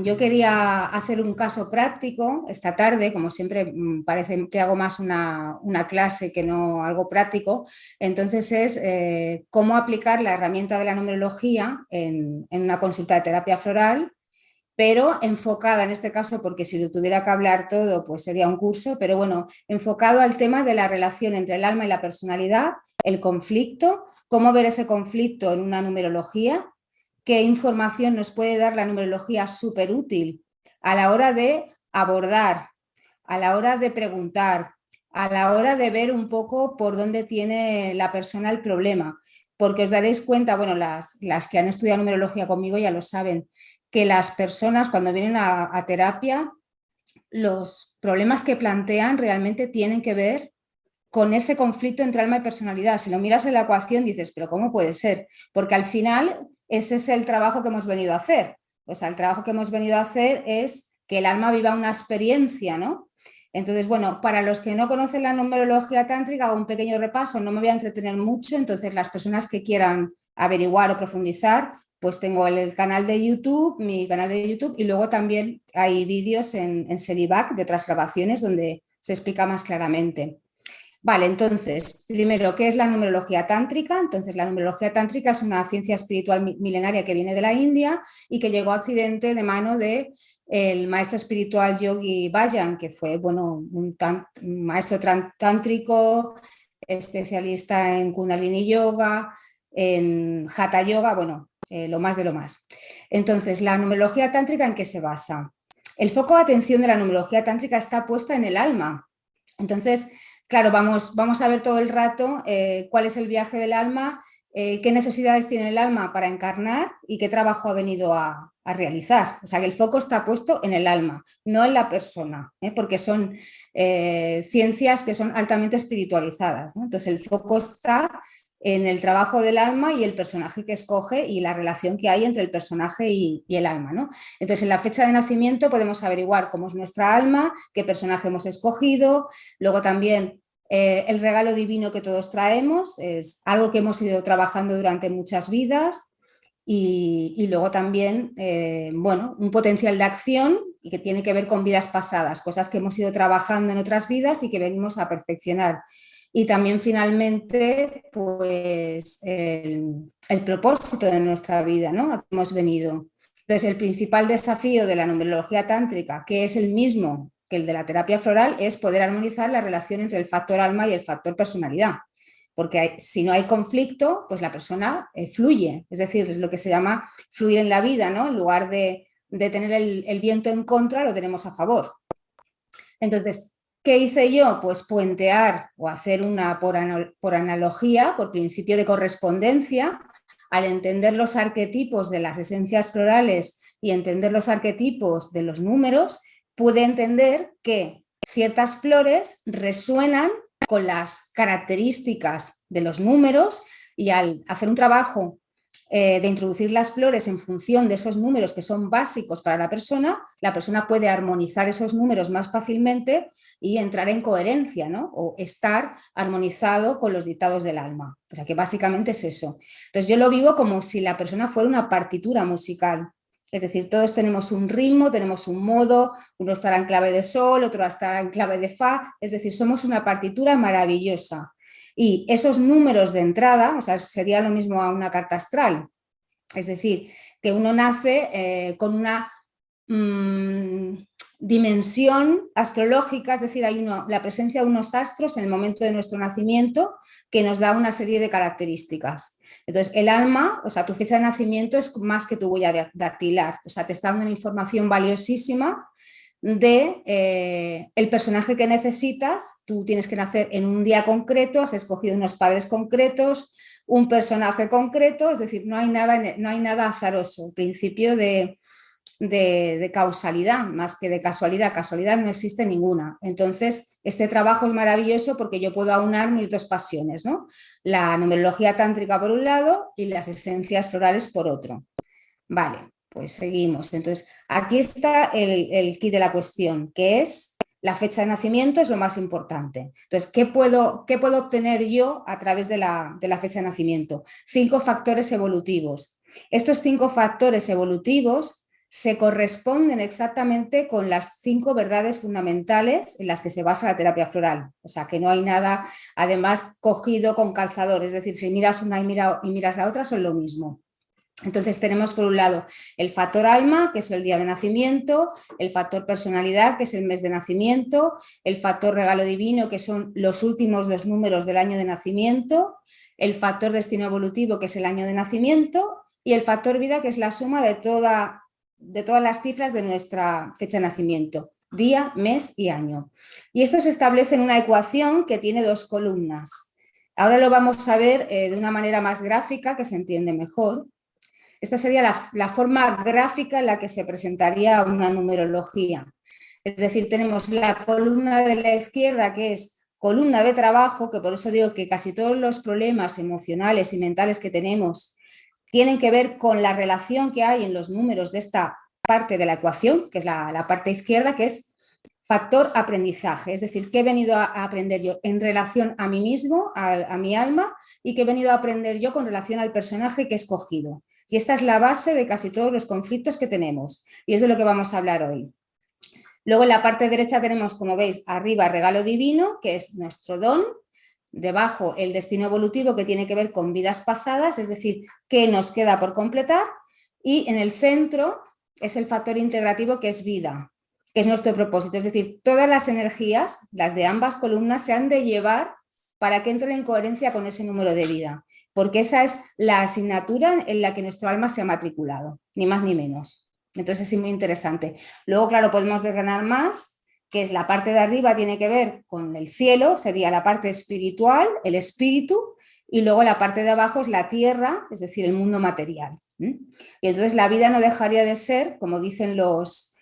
yo quería hacer un caso práctico esta tarde, como siempre parece que hago más una clase que no algo práctico, entonces es cómo aplicar la herramienta de la numerología en una consulta de terapia floral, pero enfocada en este caso, porque si lo tuviera que hablar todo, pues sería un curso, pero bueno, enfocado al tema de la relación entre el alma y la personalidad, el conflicto, cómo ver ese conflicto en una numerología, qué información nos puede dar la numerología súper útil a la hora de abordar, a la hora de preguntar, a la hora de ver un poco por dónde tiene la persona el problema. Porque os daréis cuenta, bueno, las que han estudiado numerología conmigo ya lo saben, que las personas cuando vienen a terapia, los problemas que plantean realmente tienen que ver con ese conflicto entre alma y personalidad. Si lo miras en la ecuación dices, pero ¿cómo puede ser? Porque al final ese es el trabajo que hemos venido a hacer. O sea, el trabajo que hemos venido a hacer es que el alma viva una experiencia, ¿no? Entonces, bueno, para los que no conocen la numerología tántrica, hago un pequeño repaso, no me voy a entretener mucho, entonces las personas que quieran averiguar o profundizar, pues tengo el canal de YouTube, mi canal de YouTube, y luego también hay vídeos en Seribac de otras grabaciones donde se explica más claramente. Vale, entonces, primero, ¿qué es la numerología tántrica? Entonces, la numerología tántrica es una ciencia espiritual milenaria que viene de la India y que llegó a Occidente de mano de el maestro espiritual Yogi Bhajan, que fue, bueno, un maestro tántrico, especialista en Kundalini Yoga, en Hatha Yoga, bueno, lo más de lo más. Entonces, ¿la numerología tántrica en qué se basa? El foco de atención de la numerología tántrica está puesta en el alma. Entonces, claro, vamos a ver todo el rato cuál es el viaje del alma, qué necesidades tiene el alma para encarnar y qué trabajo ha venido a realizar. O sea, que el foco está puesto en el alma, no en la persona, porque son ciencias que son altamente espiritualizadas, ¿no? Entonces, el foco está en el trabajo del alma y el personaje que escoge y la relación que hay entre el personaje y el alma, ¿no? Entonces, en la fecha de nacimiento podemos averiguar cómo es nuestra alma, qué personaje hemos escogido, luego también el regalo divino que todos traemos, es algo que hemos ido trabajando durante muchas vidas y luego también, bueno, un potencial de acción y que tiene que ver con vidas pasadas, cosas que hemos ido trabajando en otras vidas y que venimos a perfeccionar. Y también finalmente, pues el propósito de nuestra vida, ¿no? A qué hemos venido. Entonces, el principal desafío de la numerología tántrica, que es el mismo que el de la terapia floral, es poder armonizar la relación entre el factor alma y el factor personalidad. Porque si no hay conflicto, pues la persona fluye. Es decir, es lo que se llama fluir en la vida, ¿no? En lugar de tener el viento en contra, lo tenemos a favor. Entonces, ¿qué hice yo? Pues puentear o hacer una por analogía, por principio de correspondencia, al entender los arquetipos de las esencias florales y entender los arquetipos de los números, pude entender que ciertas flores resuenan con las características de los números y al hacer un trabajo de introducir las flores en función de esos números que son básicos para la persona puede armonizar esos números más fácilmente y entrar en coherencia, ¿no? O estar armonizado con los dictados del alma. O sea que básicamente es eso. Entonces yo lo vivo como si la persona fuera una partitura musical. Es decir, todos tenemos un ritmo, tenemos un modo, uno estará en clave de sol, otro estará en clave de fa, es decir, somos una partitura maravillosa. Y esos números de entrada, o sea, sería lo mismo a una carta astral. Es decir, que uno nace con una dimensión astrológica, es decir, hay la presencia de unos astros en el momento de nuestro nacimiento que nos da una serie de características. Entonces, el alma, o sea, tu fecha de nacimiento es más que tu huella dactilar, o sea, te está dando una información valiosísima de el personaje que necesitas. Tú tienes que nacer en un día concreto, has escogido unos padres concretos, un personaje concreto, es decir, no hay nada azaroso, principio de causalidad más que de casualidad. Casualidad no existe ninguna. Entonces, este trabajo es maravilloso porque yo puedo aunar mis dos pasiones, ¿no? La numerología tántrica por un lado y las esencias florales por otro. Vale, pues seguimos. Entonces, aquí está el kit de la cuestión, que es la fecha de nacimiento, es lo más importante. Entonces, ¿qué puedo obtener yo a través de la fecha de nacimiento? 5 factores evolutivos. Estos 5 factores evolutivos se corresponden exactamente con las 5 verdades fundamentales en las que se basa la terapia floral. O sea, que no hay nada, además, cogido con calzador. Es decir, si miras una y miras la otra, son lo mismo. Entonces tenemos por un lado el factor alma, que es el día de nacimiento, el factor personalidad, que es el mes de nacimiento, el factor regalo divino, que son los últimos 2 números del año de nacimiento, el factor destino evolutivo, que es el año de nacimiento, y el factor vida, que es la suma de todas las cifras de nuestra fecha de nacimiento, día, mes y año. Y esto se establece en una ecuación que tiene 2 columnas. Ahora lo vamos a ver de una manera más gráfica, que se entiende mejor. Esta sería la forma gráfica en la que se presentaría una numerología. Es decir, tenemos la columna de la izquierda, que es columna de trabajo, que por eso digo que casi todos los problemas emocionales y mentales que tenemos tienen que ver con la relación que hay en los números de esta parte de la ecuación, que es la parte izquierda, que es factor aprendizaje. Es decir, qué he venido a aprender yo en relación a mí mismo, a mi alma, y qué he venido a aprender yo con relación al personaje que he escogido. Y esta es la base de casi todos los conflictos que tenemos y es de lo que vamos a hablar hoy. Luego en la parte derecha tenemos, como veis, arriba regalo divino, que es nuestro don, debajo el destino evolutivo, que tiene que ver con vidas pasadas, es decir, qué nos queda por completar, y en el centro es el factor integrativo, que es vida, que es nuestro propósito, es decir, todas las energías, las de ambas columnas, se han de llevar para que entren en coherencia con ese número de vida, porque esa es la asignatura en la que nuestro alma se ha matriculado, ni más ni menos. Entonces es muy interesante. Luego, claro, podemos desgranar más, que es la parte de arriba tiene que ver con el cielo, sería la parte espiritual, el espíritu, y luego la parte de abajo es la tierra, es decir, el mundo material. Y entonces la vida no dejaría de ser, como dicen los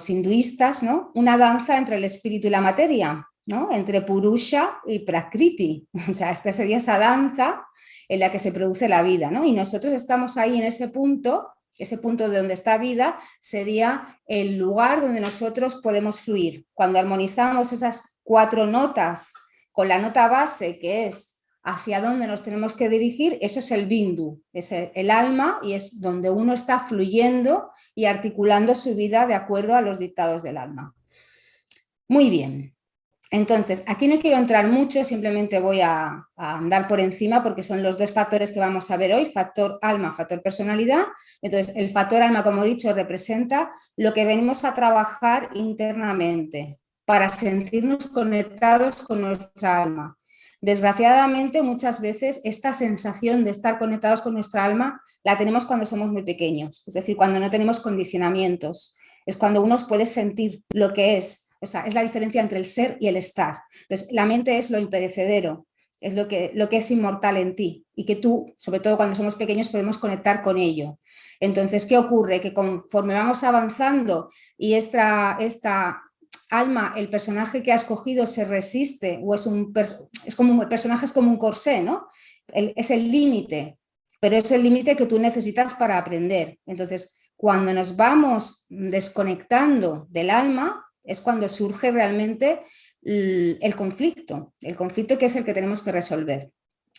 hinduistas, ¿no?, una danza entre el espíritu y la materia, ¿no?, entre Purusha y Prakriti. O sea, esta sería esa danza en la que se produce la vida, ¿no? Y nosotros estamos ahí en ese punto de donde está vida sería el lugar donde nosotros podemos fluir. Cuando armonizamos esas 4 notas con la nota base, que es hacia dónde nos tenemos que dirigir, eso es el bindu, es el alma, y es donde uno está fluyendo y articulando su vida de acuerdo a los dictados del alma. Muy bien. Entonces, aquí no quiero entrar mucho, simplemente voy a andar por encima porque son los 2 factores que vamos a ver hoy, factor alma, factor personalidad. Entonces, el factor alma, como he dicho, representa lo que venimos a trabajar internamente para sentirnos conectados con nuestra alma. Desgraciadamente, muchas veces esta sensación de estar conectados con nuestra alma la tenemos cuando somos muy pequeños, es decir, cuando no tenemos condicionamientos. Es cuando uno puede sentir lo que es. O sea, es la diferencia entre el ser y el estar. Entonces, la mente es lo imperecedero, es lo que es inmortal en ti y que tú, sobre todo cuando somos pequeños, podemos conectar con ello. Entonces, ¿qué ocurre? Que conforme vamos avanzando y esta alma, el personaje que ha escogido se resiste o es como el personaje es como un corsé, ¿no? Es el límite, pero es el límite que tú necesitas para aprender. Entonces, cuando nos vamos desconectando del alma, es cuando surge realmente el conflicto que es el que tenemos que resolver.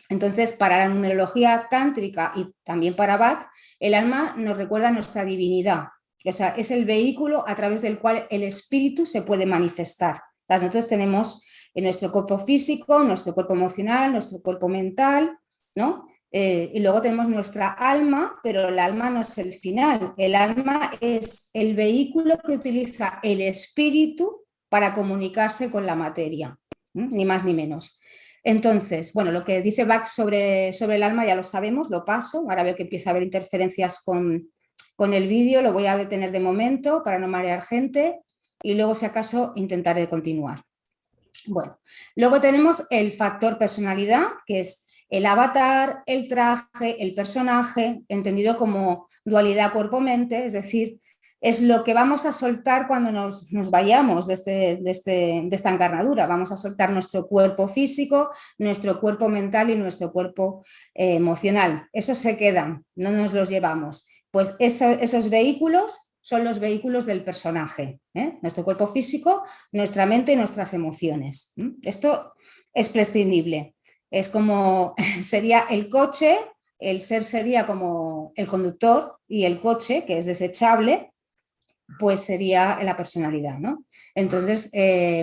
Entonces, para la numerología tántrica y también para Bach, el alma nos recuerda nuestra divinidad, o sea, es el vehículo a través del cual el espíritu se puede manifestar. O sea, nosotros tenemos en nuestro cuerpo físico, nuestro cuerpo emocional, nuestro cuerpo mental, ¿no? Y luego tenemos nuestra alma, pero el alma no es el final. El alma es el vehículo que utiliza el espíritu para comunicarse con la materia, ni más ni menos. Entonces, bueno, lo que dice Bach sobre el alma ya lo sabemos, lo paso. Ahora veo que empieza a haber interferencias con el vídeo, lo voy a detener de momento para no marear gente y luego, si acaso, intentaré continuar. Bueno, luego tenemos el factor personalidad, que es el avatar, el traje, el personaje, entendido como dualidad cuerpo-mente, es decir, es lo que vamos a soltar cuando nos vayamos de esta encarnadura. Vamos a soltar nuestro cuerpo físico, nuestro cuerpo mental y nuestro cuerpo emocional. Esos se quedan, no nos los llevamos. Pues esos vehículos son los vehículos del personaje, nuestro cuerpo físico, nuestra mente y nuestras emociones. Esto es prescindible. Es como sería el coche el ser sería como el conductor y el coche, que es desechable, pues sería la personalidad, ¿no? Entonces,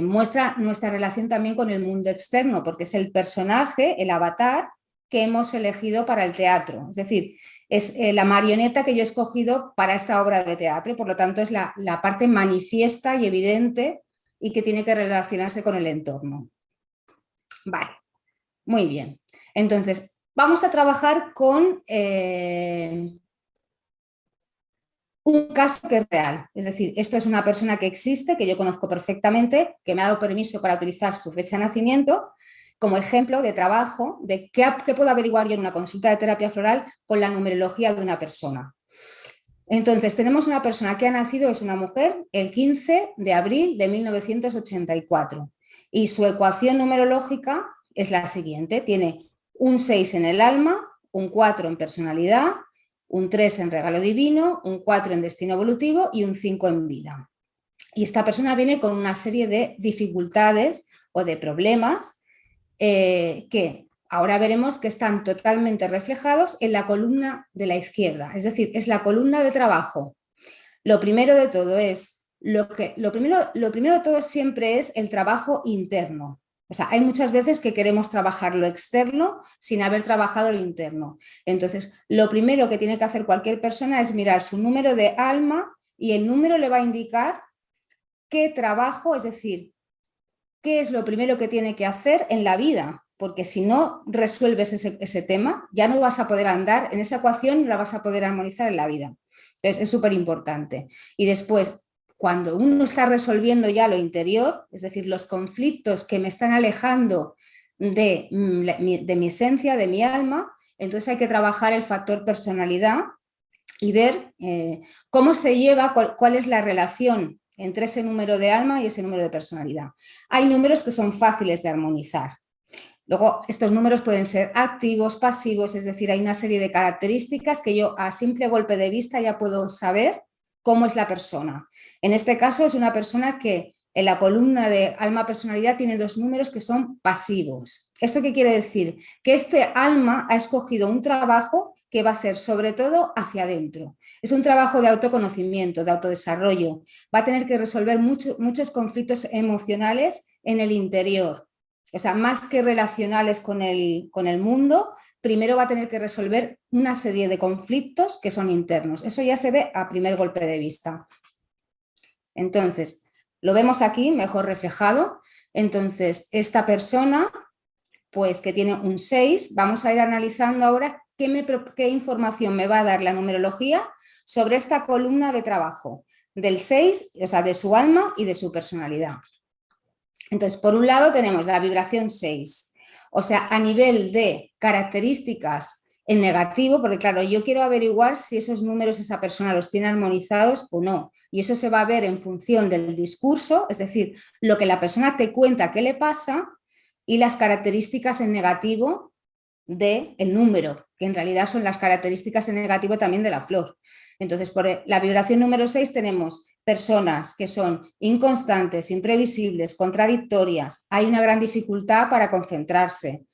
muestra nuestra relación también con el mundo externo, porque es el personaje, el avatar que hemos elegido para el teatro. Es decir, es la marioneta que yo he escogido para esta obra de teatro y por lo tanto es la parte manifiesta y evidente y que tiene que relacionarse con el entorno. Vale, muy bien. Entonces, vamos a trabajar con un caso que es real. Es decir, esto es una persona que existe, que yo conozco perfectamente, que me ha dado permiso para utilizar su fecha de nacimiento como ejemplo de trabajo de qué puedo averiguar yo en una consulta de terapia floral con la numerología de una persona. Entonces, tenemos una persona que ha nacido, es una mujer, el 15 de abril de 1984 y su ecuación numerológica es la siguiente. Tiene un 6 en el alma, un 4 en personalidad, un 3 en regalo divino, un 4 en destino evolutivo y un 5 en vida. Y esta persona viene con una serie de dificultades o de problemas que ahora veremos que están totalmente reflejados en la columna de la izquierda, es decir, es la columna de trabajo. Lo primero de todo es, lo primero de todo siempre es el trabajo interno. O sea, hay muchas veces que queremos trabajar lo externo sin haber trabajado lo interno. Entonces, lo primero que tiene que hacer cualquier persona es mirar su número de alma y el número le va a indicar qué trabajo, es decir, qué es lo primero que tiene que hacer en la vida, porque si no resuelves ese tema, ya no vas a poder andar en esa ecuación, no la vas a poder armonizar en la vida. Entonces, es súper importante. Y después, cuando uno está resolviendo ya lo interior, es decir, los conflictos que me están alejando de mi esencia, de mi alma, entonces hay que trabajar el factor personalidad y ver cómo se lleva, cuál es la relación entre ese número de alma y ese número de personalidad. Hay números que son fáciles de armonizar. Luego, estos números pueden ser activos, pasivos, es decir, hay una serie de características que yo a simple golpe de vista ya puedo saber cómo es la persona. En este caso es una persona que en la columna de alma-personalidad tiene dos números que son pasivos. ¿Esto qué quiere decir? Que este alma ha escogido un trabajo que va a ser sobre todo hacia adentro. Es un trabajo de autoconocimiento, de autodesarrollo. Va a tener que resolver muchos conflictos emocionales en el interior. O sea, más que relacionales con el mundo, primero va a tener que resolver una serie de conflictos que son internos. Eso ya se ve a primer golpe de vista. Entonces, lo vemos aquí mejor reflejado. Entonces, esta persona, pues que tiene un 6, vamos a ir analizando ahora qué información me va a dar la numerología sobre esta columna de trabajo del 6, o sea, de su alma y de su personalidad. Entonces, por un lado tenemos la vibración 6, o sea, a nivel de características en negativo, porque claro, yo quiero averiguar si esos números esa persona los tiene armonizados o no, y eso se va a ver en función del discurso, es decir, lo que la persona te cuenta que le pasa y las características en negativo del número, que en realidad son las características en negativo también de la flor. Entonces, por la vibración número 6 tenemos personas que son inconstantes, imprevisibles, contradictorias, hay una gran dificultad para concentrarse,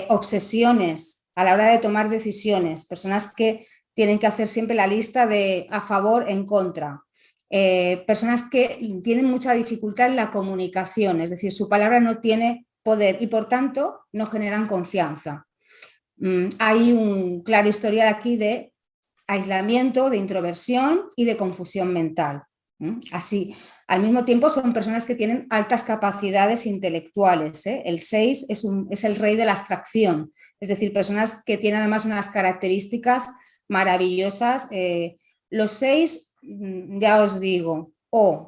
obsesiones a la hora de tomar decisiones, personas que tienen que hacer siempre la lista de a favor, en contra, personas que tienen mucha dificultad en la comunicación, es decir, su palabra no tiene poder y por tanto no generan confianza. Hay un claro historial aquí de aislamiento, de introversión y de confusión mental. Así, al mismo tiempo son personas que tienen altas capacidades intelectuales. El 6 es el rey de la abstracción, es decir, personas que tienen además unas características maravillosas. Los 6, ya os digo,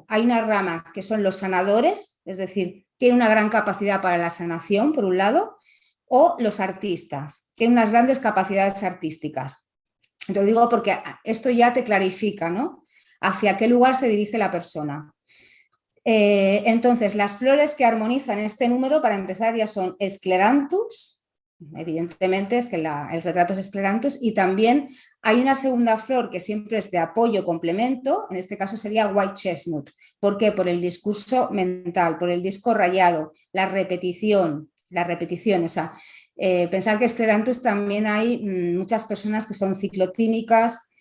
hay una rama que son los sanadores, es decir, tienen una gran capacidad para la sanación, por un lado, o los artistas, tienen unas grandes capacidades artísticas. Te lo digo porque esto ya te clarifica, ¿no?, hacia qué lugar se dirige la persona. Entonces, las flores que armonizan este número, para empezar, ya son Scleranthus, evidentemente es que el retrato es Scleranthus, y también hay una segunda flor que siempre es de apoyo, complemento, en este caso sería White Chestnut. ¿Por qué? Por el discurso mental, por el disco rayado, la repetición, o sea, Pensar que esclerantus también hay muchas personas que son ciclotímicas,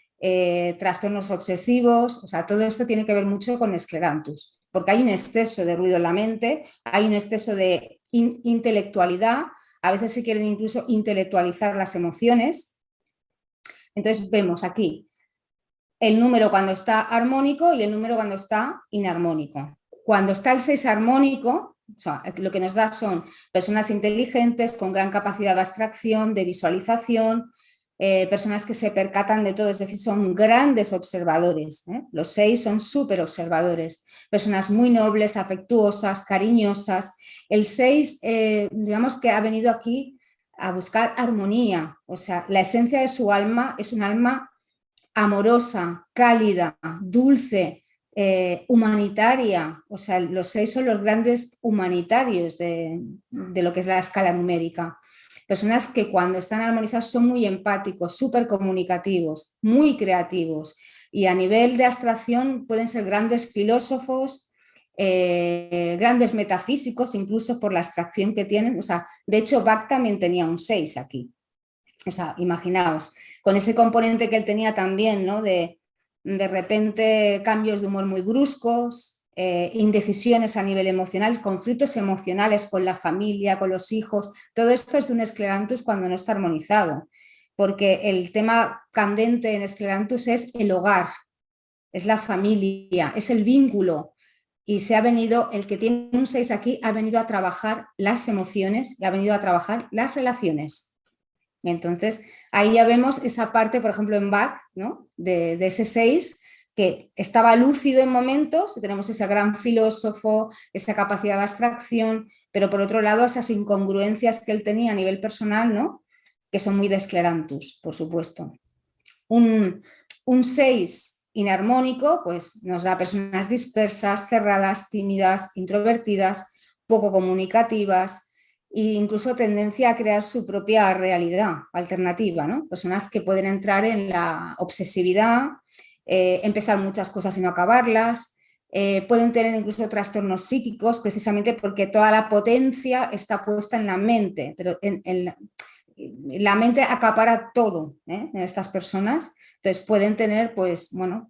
trastornos obsesivos, o sea, todo esto tiene que ver mucho con esclerantus, porque hay un exceso de ruido en la mente, hay un exceso de intelectualidad, a veces se quieren incluso intelectualizar las emociones. Entonces vemos aquí el número cuando está armónico y el número cuando está inarmónico. Cuando está el 6 armónico, o sea, lo que nos da son personas inteligentes, con gran capacidad de abstracción, de visualización, personas que se percatan de todo, es decir, son grandes observadores. Los 6 son súper observadores, personas muy nobles, afectuosas, cariñosas. El 6, digamos que ha venido aquí a buscar armonía, o sea, la esencia de su alma es un alma amorosa, cálida, dulce, humanitaria, o sea, los 6 son los grandes humanitarios de lo que es la escala numérica. Personas que cuando están armonizadas son muy empáticos, súper comunicativos, muy creativos y a nivel de abstracción pueden ser grandes filósofos, grandes metafísicos, incluso por la abstracción que tienen. O sea, de hecho, Bach también tenía un 6 aquí. O sea, imaginaos, con ese componente que él tenía también, ¿no? De repente cambios de humor muy bruscos, indecisiones a nivel emocional, conflictos emocionales con la familia, con los hijos, todo esto es de un esclerantus cuando no está armonizado, porque el tema candente en esclerantus es el hogar, es la familia, es el vínculo, y se ha venido, el que tiene un 6 aquí, ha venido a trabajar las emociones y ha venido a trabajar las relaciones. Entonces, ahí ya vemos esa parte, por ejemplo, en Bach, ¿no? de ese 6, que estaba lúcido en momentos, tenemos ese gran filósofo, esa capacidad de abstracción, pero por otro lado, esas incongruencias que él tenía a nivel personal, ¿no? Que son muy de esclerantus, por supuesto. Un 6 inarmónico, pues nos da personas dispersas, cerradas, tímidas, introvertidas, poco comunicativas, e incluso tendencia a crear su propia realidad alternativa, ¿no? Personas que pueden entrar en la obsesividad, empezar muchas cosas y no acabarlas, pueden tener incluso trastornos psíquicos precisamente porque toda la potencia está puesta en la mente, pero la mente acapara todo en estas personas, entonces pueden tener, pues, bueno,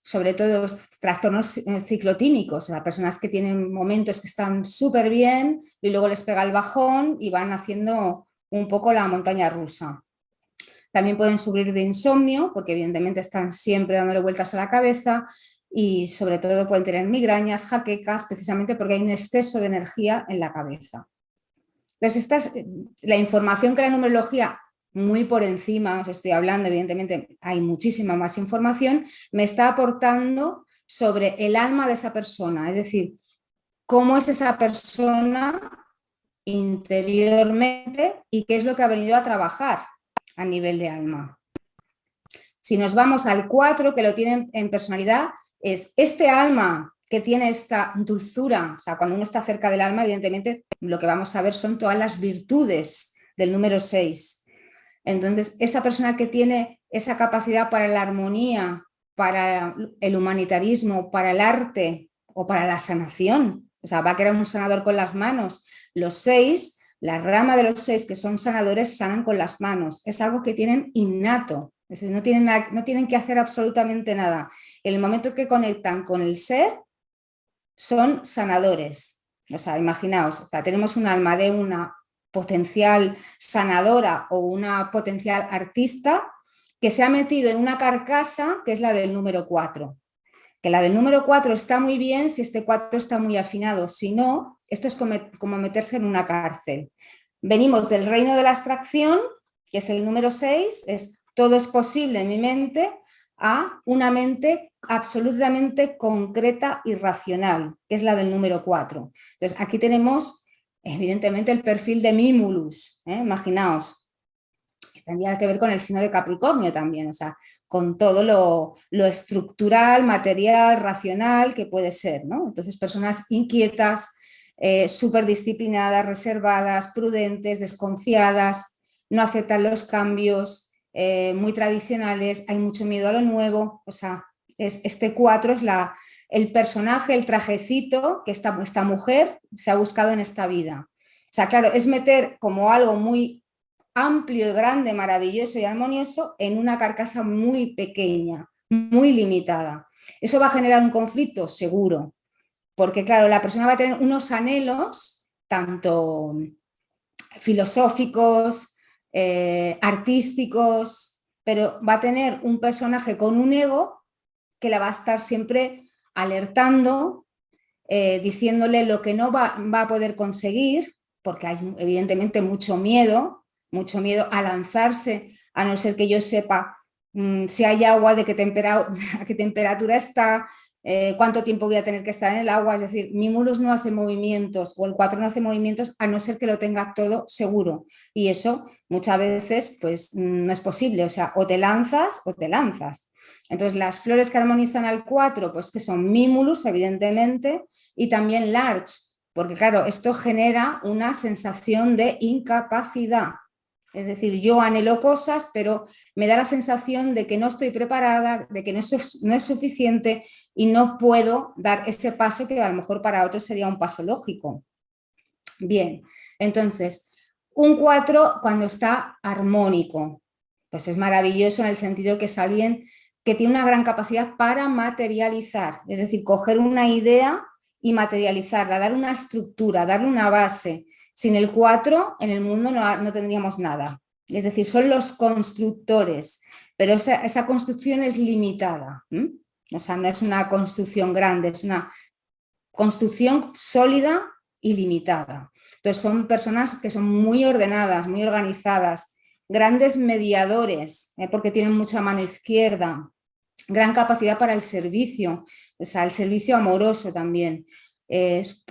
sobre todo trastornos ciclotímicos, o sea, personas que tienen momentos que están súper bien y luego les pega el bajón y van haciendo un poco la montaña rusa. También pueden sufrir de insomnio, porque evidentemente están siempre dándole vueltas a la cabeza y sobre todo pueden tener migrañas, jaquecas, precisamente porque hay un exceso de energía en la cabeza. Entonces, esta es la información que la numerología, muy por encima, os estoy hablando, evidentemente hay muchísima más información, me está aportando sobre el alma de esa persona, es decir, cómo es esa persona interiormente y qué es lo que ha venido a trabajar a nivel de alma. Si nos vamos al 4, que lo tienen en personalidad, es este alma que tiene esta dulzura, o sea, cuando uno está cerca del alma, evidentemente lo que vamos a ver son todas las virtudes del número 6. Entonces, esa persona que tiene esa capacidad para la armonía, para el humanitarismo, para el arte o para la sanación, o sea, va a querer un sanador con las manos. Los 6, la rama de los 6 que son sanadores, sanan con las manos. Es algo que tienen innato, es decir, no tienen que hacer absolutamente nada. En el momento que conectan con el ser, son sanadores. O sea, imaginaos, o sea, tenemos un alma de una potencial sanadora o una potencial artista que se ha metido en una carcasa que es la del número 4. Que la del número 4 está muy bien si este 4 está muy afinado, si no, esto es como meterse en una cárcel. Venimos del reino de la abstracción, que es el número 6, es todo es posible en mi mente, a una mente absolutamente concreta y racional, que es la del número 4. Entonces, aquí tenemos, evidentemente, el perfil de Mimulus, imaginaos. Tendría que ver con el signo de Capricornio también, o sea, con todo lo estructural, material, racional que puede ser, ¿no? Entonces, personas inquietas, súper disciplinadas, reservadas, prudentes, desconfiadas, no aceptan los cambios, muy tradicionales, hay mucho miedo a lo nuevo, o sea, este 4 es el personaje, el trajecito que esta mujer se ha buscado en esta vida. O sea, claro, es meter como algo muy amplio, grande, maravilloso y armonioso en una carcasa muy pequeña, muy limitada. ¿Eso va a generar un conflicto? Seguro, porque claro, la persona va a tener unos anhelos, tanto filosóficos, artísticos, pero va a tener un personaje con un ego que la va a estar siempre alertando, diciéndole lo que no va a poder conseguir, porque hay evidentemente mucho miedo a lanzarse, a no ser que yo sepa si hay agua, a qué temperatura está, cuánto tiempo voy a tener que estar en el agua. Es decir, mi mulus no hace movimientos o el 4 no hace movimientos a no ser que lo tenga todo seguro. Y eso muchas veces pues no es posible. O sea, o te lanzas o te lanzas. Entonces, las flores que armonizan al 4, pues que son mimulus, evidentemente, y también large, porque claro, esto genera una sensación de incapacidad. Es decir, yo anhelo cosas, pero me da la sensación de que no estoy preparada, de que no es suficiente y no puedo dar ese paso que a lo mejor para otros sería un paso lógico. Bien, entonces, un 4 cuando está armónico, pues es maravilloso en el sentido que es alguien que tiene una gran capacidad para materializar, es decir, coger una idea y materializarla, dar una estructura, darle una base. Sin el 4 en el mundo no tendríamos nada. Es decir, son los constructores, pero esa construcción es limitada. O sea, no es una construcción grande, es una construcción sólida y limitada. Entonces son personas que son muy ordenadas, muy organizadas, grandes mediadores, porque tienen mucha mano izquierda, gran capacidad para el servicio, o sea, el servicio amoroso también.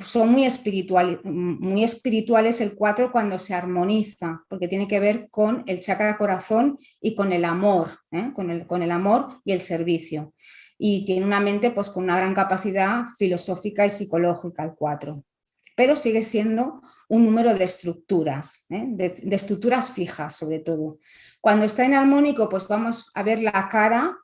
Son muy espirituales el 4 cuando se armoniza, porque tiene que ver con el chakra corazón y con el amor, con el amor y el servicio. Y tiene una mente pues, con una gran capacidad filosófica y psicológica el 4. Pero sigue siendo un número de estructuras, de estructuras fijas sobre todo. Cuando está en armónico, pues vamos a ver la cara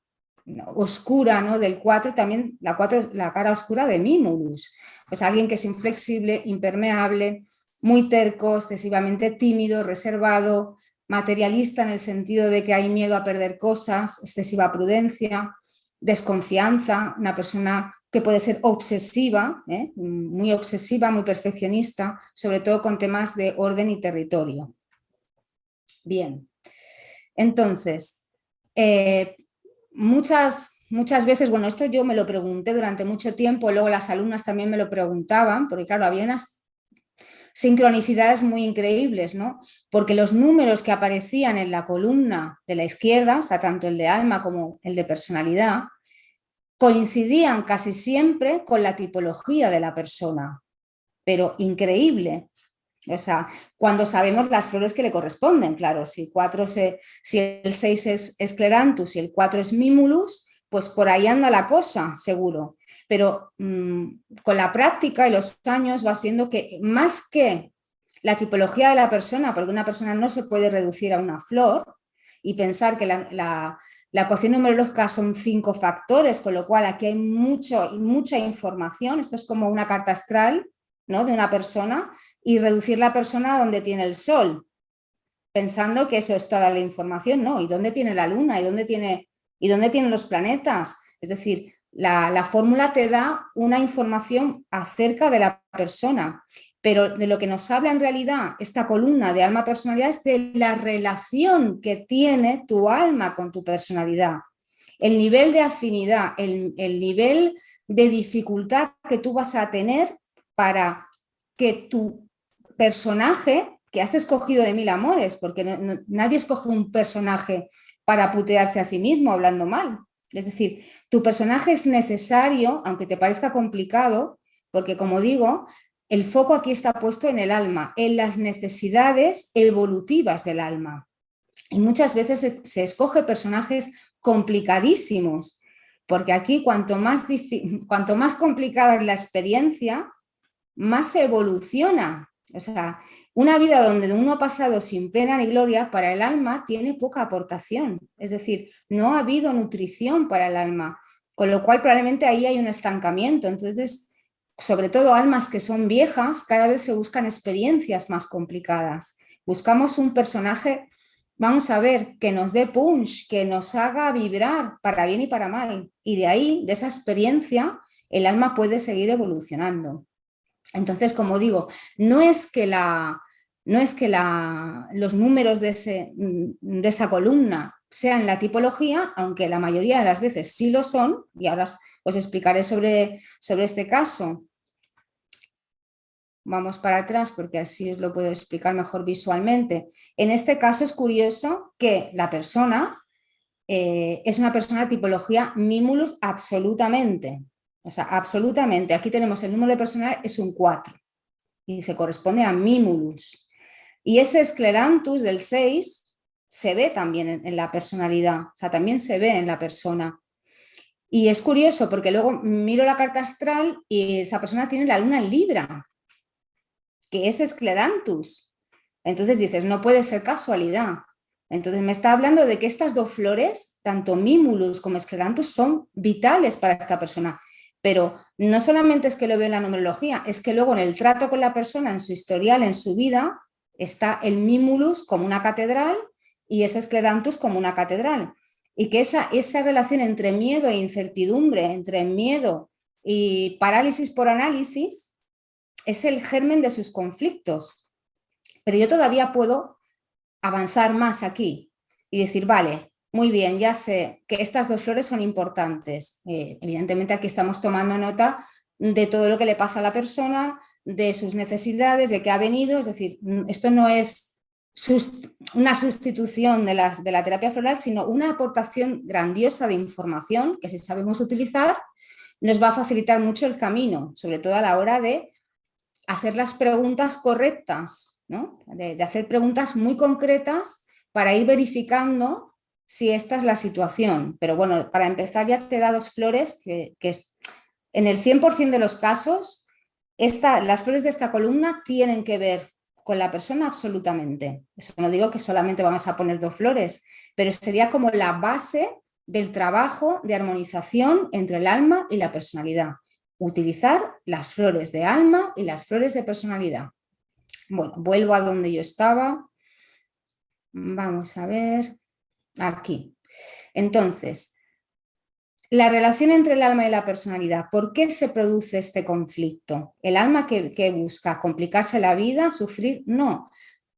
oscura, ¿no? Del 4 y también la cara oscura de Mimulus. Pues alguien que es inflexible, impermeable, muy terco, excesivamente tímido, reservado, materialista en el sentido de que hay miedo a perder cosas, excesiva prudencia, desconfianza, una persona que puede ser obsesiva, muy obsesiva, muy perfeccionista, sobre todo con temas de orden y territorio. Bien, entonces, muchas veces, bueno, esto yo me lo pregunté durante mucho tiempo, luego las alumnas también me lo preguntaban, porque claro, había unas sincronicidades muy increíbles, ¿no? Porque los números que aparecían en la columna de la izquierda, o sea, tanto el de alma como el de personalidad, coincidían casi siempre con la tipología de la persona, pero increíble. O sea, cuando sabemos las flores que le corresponden, claro, si el 6 es Cleranthus y el 4 es Mimulus, pues por ahí anda la cosa, seguro. Pero con la práctica y los años vas viendo que más que la tipología de la persona, porque una persona no se puede reducir a una flor y pensar que la ecuación numerológica son 5 factores, con lo cual aquí hay mucha información, esto es como una carta astral, ¿no? De una persona y reducir la persona a donde tiene el sol, pensando que eso es toda la información, ¿no? ¿Y dónde tiene la luna? ¿Y dónde tienen los planetas? Es decir, la fórmula te da una información acerca de la persona, pero de lo que nos habla en realidad esta columna de alma-personalidad es de la relación que tiene tu alma con tu personalidad, el nivel de afinidad, el nivel de dificultad que tú vas a tener para que tu personaje, que has escogido de 1000 amores, porque nadie escoge un personaje para putearse a sí mismo hablando mal. Es decir, tu personaje es necesario, aunque te parezca complicado, porque como digo, el foco aquí está puesto en el alma, en las necesidades evolutivas del alma. Y muchas veces se escoge personajes complicadísimos, porque aquí cuanto más complicada es la experiencia, más se evoluciona. O sea, una vida donde uno ha pasado sin pena ni gloria para el alma tiene poca aportación. Es decir, no ha habido nutrición para el alma, con lo cual probablemente ahí hay un estancamiento. Entonces, sobre todo almas que son viejas, cada vez se buscan experiencias más complicadas. Buscamos un personaje, vamos a ver, que nos dé punch, que nos haga vibrar para bien y para mal. Y de ahí, de esa experiencia, el alma puede seguir evolucionando. Entonces, como digo, no es que los números de esa columna sean la tipología, aunque la mayoría de las veces sí lo son, y ahora os explicaré sobre este caso. Vamos para atrás porque así os lo puedo explicar mejor visualmente. En este caso es curioso que la persona es una persona de tipología Mimulus absolutamente. O sea, absolutamente. Aquí tenemos el número de personal, es un 4 y se corresponde a Mimulus. Y ese esclerantus del 6 se ve también en la personalidad, o sea, también se ve en la persona. Y es curioso porque luego miro la carta astral y esa persona tiene la luna en Libra, que es esclerantus. Entonces dices, no puede ser casualidad. Entonces me está hablando de que estas dos flores, tanto Mimulus como esclerantus, son vitales para esta persona. Pero no solamente es que lo veo en la numerología, es que luego en el trato con la persona, en su historial, en su vida, está el Mimulus como una catedral y ese esclerantus como una catedral. Y que esa relación entre miedo e incertidumbre, entre miedo y parálisis por análisis, es el germen de sus conflictos. Pero yo todavía puedo avanzar más aquí y decir, vale, muy bien, ya sé que estas dos flores son importantes. Evidentemente aquí estamos tomando nota de todo lo que le pasa a la persona, de sus necesidades, de qué ha venido. Es decir, esto no es una sustitución de la terapia floral, sino una aportación grandiosa de información que si sabemos utilizar nos va a facilitar mucho el camino, sobre todo a la hora de hacer las preguntas correctas, ¿no? De hacer preguntas muy concretas para ir verificando si esta es la situación. Pero bueno, para empezar ya te da dos flores que en el 100% de los casos las flores de esta columna tienen que ver con la persona absolutamente. Eso no digo que solamente vamos a poner dos flores, pero sería como la base del trabajo de armonización entre el alma y la personalidad. Utilizar las flores de alma y las flores de personalidad. Bueno, vuelvo a donde yo estaba. Vamos a ver. Aquí. Entonces, la relación entre el alma y la personalidad. ¿Por qué se produce este conflicto? ¿El alma que busca complicarse la vida, sufrir? No.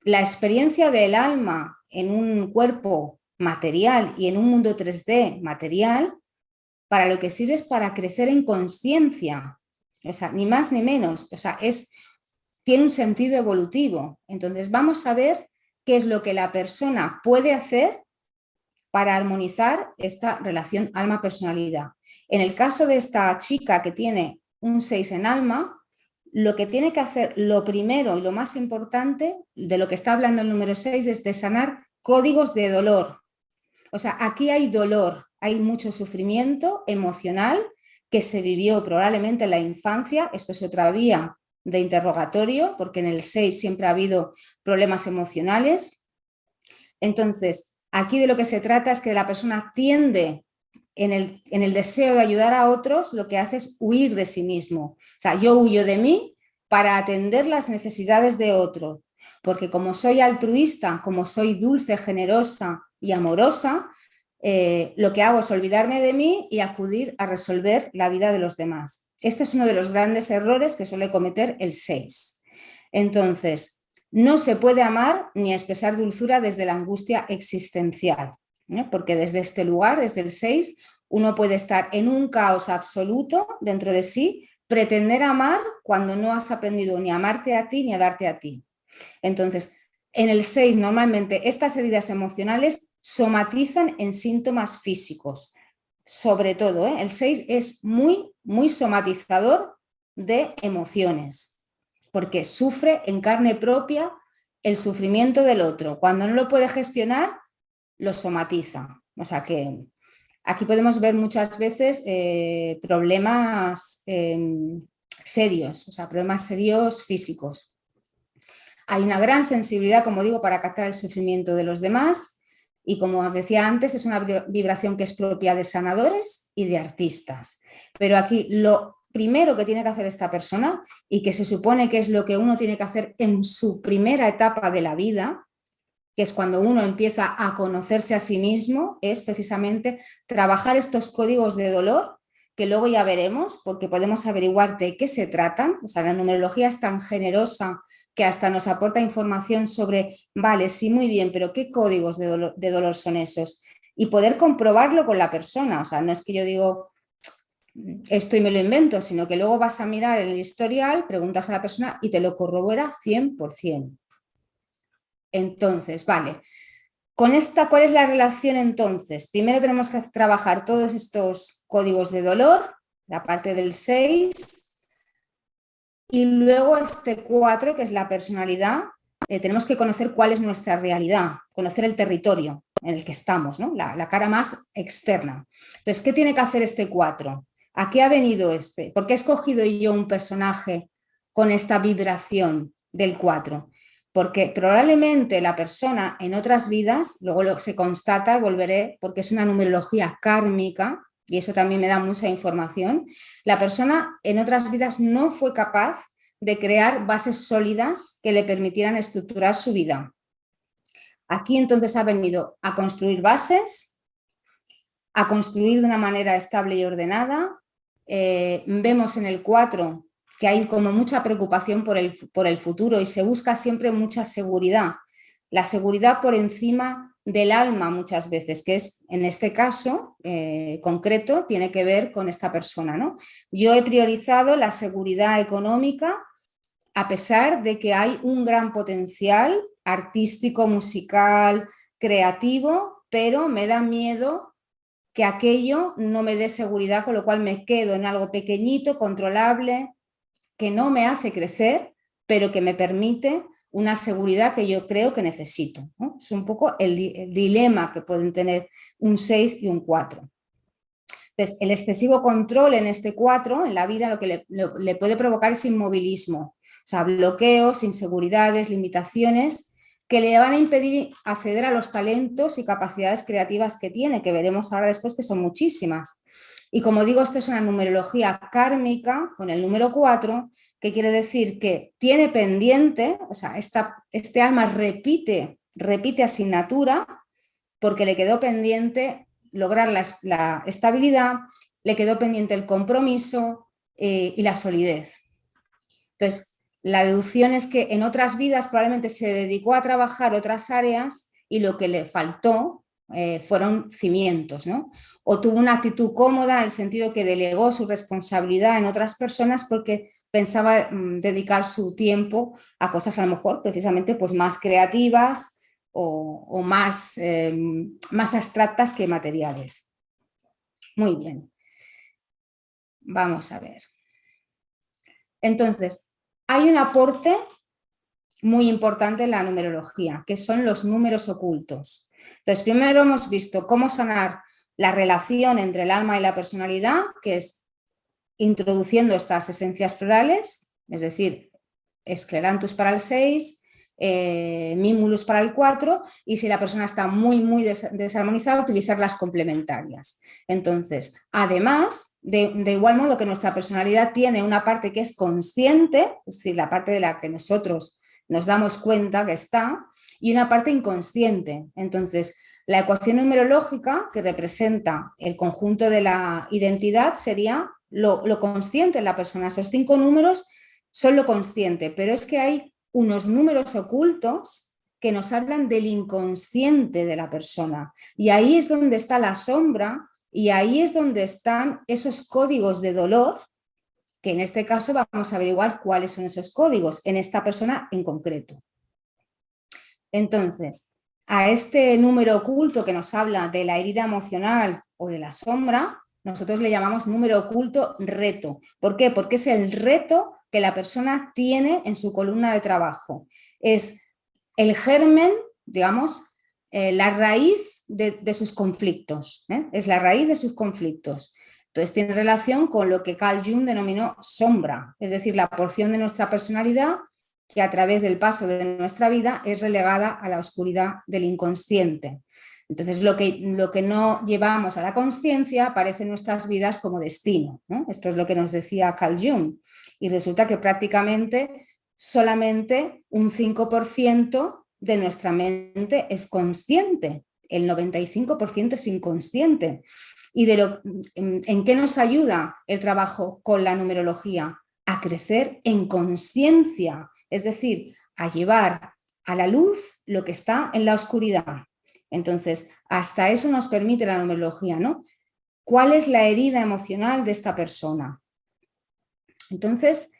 La experiencia del alma en un cuerpo material y en un mundo 3D material, para lo que sirve es para crecer en conciencia. O sea, ni más ni menos. O sea, tiene un sentido evolutivo. Entonces vamos a ver qué es lo que la persona puede hacer para armonizar esta relación alma-personalidad. En el caso de esta chica que tiene un 6 en alma, lo que tiene que hacer, lo primero y lo más importante, de lo que está hablando el número 6, es de sanar códigos de dolor. O sea, aquí hay dolor, hay mucho sufrimiento emocional que se vivió probablemente en la infancia. Esto es otra vía de interrogatorio, porque en el 6 siempre ha habido problemas emocionales. Entonces, aquí de lo que se trata es que la persona tiende en el deseo de ayudar a otros, lo que hace es huir de sí mismo. O sea, yo huyo de mí para atender las necesidades de otro, porque como soy altruista, como soy dulce, generosa y amorosa, lo que hago es olvidarme de mí y acudir a resolver la vida de los demás. Este es uno de los grandes errores que suele cometer el 6. Entonces, no se puede amar ni expresar dulzura desde la angustia existencial, ¿no? Porque desde este lugar, desde el 6, uno puede estar en un caos absoluto dentro de sí, pretender amar cuando no has aprendido ni a amarte a ti ni a darte a ti. Entonces, en el 6 normalmente estas heridas emocionales somatizan en síntomas físicos. Sobre todo, el 6 es muy, muy somatizador de emociones, porque sufre en carne propia el sufrimiento del otro. Cuando no lo puede gestionar, lo somatiza. O sea que aquí podemos ver muchas veces problemas serios, o sea, problemas serios físicos. Hay una gran sensibilidad, como digo, para captar el sufrimiento de los demás y, como decía antes, es una vibración que es propia de sanadores y de artistas. Pero aquí lo primero que tiene que hacer esta persona y que se supone que es lo que uno tiene que hacer en su primera etapa de la vida, que es cuando uno empieza a conocerse a sí mismo, es precisamente trabajar estos códigos de dolor, que luego ya veremos, porque podemos averiguar de qué se tratan. O sea, la numerología es tan generosa que hasta nos aporta información sobre, vale, sí, muy bien, pero ¿qué códigos de dolor son esos? Y poder comprobarlo con la persona. O sea, no es que yo digo esto y me lo invento, sino que luego vas a mirar el historial, preguntas a la persona y te lo corrobora 100%. Entonces, vale, con esta, ¿cuál es la relación entonces? Primero tenemos que trabajar todos estos códigos de dolor, la parte del 6, y luego este 4, que es la personalidad, tenemos que conocer cuál es nuestra realidad, conocer el territorio en el que estamos, ¿no? La cara más externa. Entonces, ¿qué tiene que hacer este 4? ¿A qué ha venido este? ¿Por qué he escogido yo un personaje con esta vibración del 4? Porque probablemente la persona en otras vidas, luego se constata, volveré, porque es una numerología kármica, y eso también me da mucha información, la persona en otras vidas no fue capaz de crear bases sólidas que le permitieran estructurar su vida. Aquí entonces ha venido a construir bases, a construir de una manera estable y ordenada. Vemos en el 4 que hay como mucha preocupación por el futuro y se busca siempre mucha seguridad. La seguridad por encima del alma muchas veces, que es en este caso concreto, tiene que ver con esta persona, ¿no? Yo he priorizado la seguridad económica a pesar de que hay un gran potencial artístico, musical, creativo, pero me da miedo que aquello no me dé seguridad, con lo cual me quedo en algo pequeñito, controlable, que no me hace crecer, pero que me permite una seguridad que yo creo que necesito, ¿no? Es un poco el dilema que pueden tener un 6 y un 4. Entonces, el excesivo control en este 4, en la vida, lo que le puede provocar es inmovilismo, o sea, bloqueos, inseguridades, limitaciones que le van a impedir acceder a los talentos y capacidades creativas que tiene, que veremos ahora después que son muchísimas. Y como digo, esto es una numerología kármica con el número 4, que quiere decir que tiene pendiente, o sea, este alma repite asignatura porque le quedó pendiente lograr la estabilidad, le quedó pendiente el compromiso y la solidez. Entonces, la deducción es que en otras vidas probablemente se dedicó a trabajar otras áreas y lo que le faltó fueron cimientos, ¿no? O tuvo una actitud cómoda en el sentido que delegó su responsabilidad en otras personas porque pensaba dedicar su tiempo a cosas a lo mejor precisamente pues más creativas o más abstractas que materiales. Muy bien. Vamos a ver. Entonces, hay un aporte muy importante en la numerología, que son los números ocultos. Entonces, primero hemos visto cómo sanar la relación entre el alma y la personalidad, que es introduciendo estas esencias florales, es decir, Scleranthus para el 6, Mimulus para el 4, y si la persona está muy desarmonizada, utilizar las complementarias. Entonces, además, de igual modo que nuestra personalidad tiene una parte que es consciente, es decir, la parte de la que nosotros nos damos cuenta que está, y una parte inconsciente. Entonces, la ecuación numerológica que representa el conjunto de la identidad sería lo consciente en la persona. Esos 5 números son lo consciente, pero es que hay unos números ocultos que nos hablan del inconsciente de la persona. Y ahí es donde está la sombra y ahí es donde están esos códigos de dolor, que en este caso vamos a averiguar cuáles son esos códigos en esta persona en concreto. Entonces, a este número oculto que nos habla de la herida emocional o de la sombra, nosotros le llamamos número oculto reto. ¿Por qué? Porque es el reto que la persona tiene en su columna de trabajo. Es el germen, digamos, la raíz de sus conflictos. Es la raíz de sus conflictos. Entonces tiene relación con lo que Carl Jung denominó sombra, es decir, la porción de nuestra personalidad que a través del paso de nuestra vida es relegada a la oscuridad del inconsciente. Entonces, lo que no llevamos a la conciencia aparece en nuestras vidas como destino, ¿no? Esto es lo que nos decía Carl Jung. Y resulta que prácticamente solamente un 5% de nuestra mente es consciente, el 95% es inconsciente. ¿Y en qué nos ayuda el trabajo con la numerología? A crecer en conciencia, es decir, a llevar a la luz lo que está en la oscuridad. Entonces, hasta eso nos permite la numerología, ¿no? ¿Cuál es la herida emocional de esta persona? Entonces,